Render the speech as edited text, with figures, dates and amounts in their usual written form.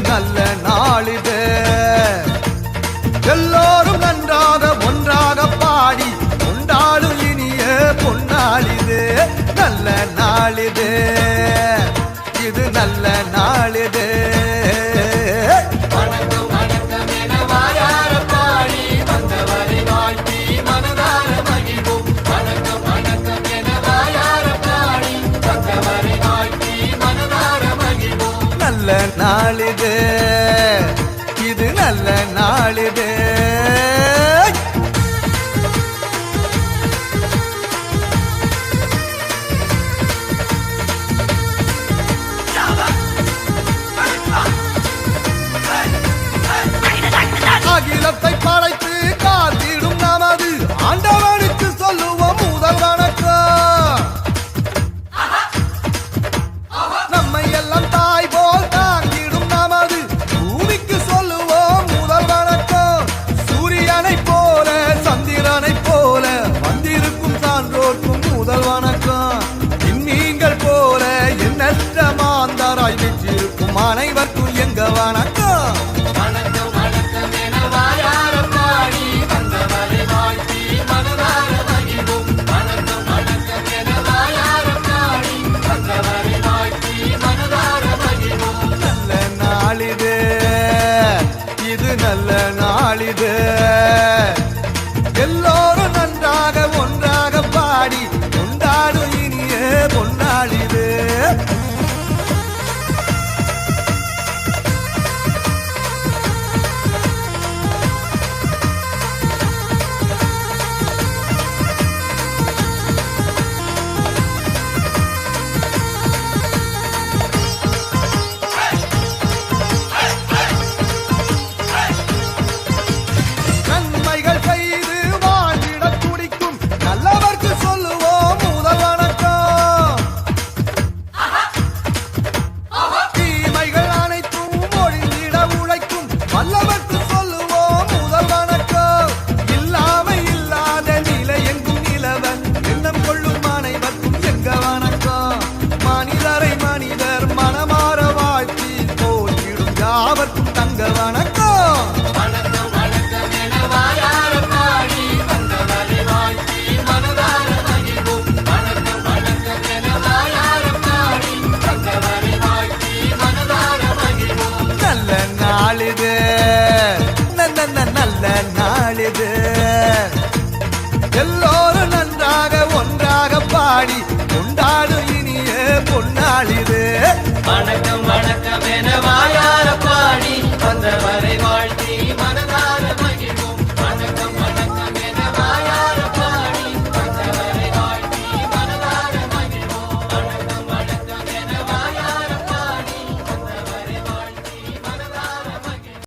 நல்ல நாளிது. எல்லோரும் நன்றாக ஒன்றாக பாடி கொண்டாடும் இனிய பொன்னாளிது. நல்ல நாளிது, இது நல்ல நாளிது. நல்ல நாளிது, இது நல்ல நாளிது. அகிலத்தை படைத்து காத்திடும் நமது ஆண்டவனுக்கு சொல்லுவோம் முதல் வணக்கம். நம்மை எல்லாம் தாய் போல் தாங்கிடும் நமது பூமிக்கு சொல்லுவோம் முதல் வணக்கம். சூரியனை போல சந்திரனை போல வந்திருக்கும் சான்றோர்க்கும் முதல் வணக்கம். விண்மீன்கள் போல எண்ணற்ற மாந்தராய் வெற்றிருக்கும் அனைவருக்கும் எங்க வணக்கம். இது நல்ல நாளிது. எல்லோரும் நன்றாக ஒன்றாக பாடி கொண்டாடும் இனிய பொன்னாளிது. வல்லவர்க்கு சொல்லுவோம் முதல் வணக்கம். இல்லாமை இல்லாத நிலை எங்கும் நிலவன் எண்ணம் கொள்ளும் அனைவர்க்கும் எங்க வணக்கம். மனிதரை மனிதர் மனமாற வாழ்த்தி போற்றிடும் யாவர்க்கும் தங்க வணக்கம். நல்ல நாளிது, நல்ல நாளிது. எல்லோரும் நன்றாக ஒன்றாக பாடி கொண்டாடும் இனிய பொன்னாளிது. வணக்கம் வணக்கம் என வாயார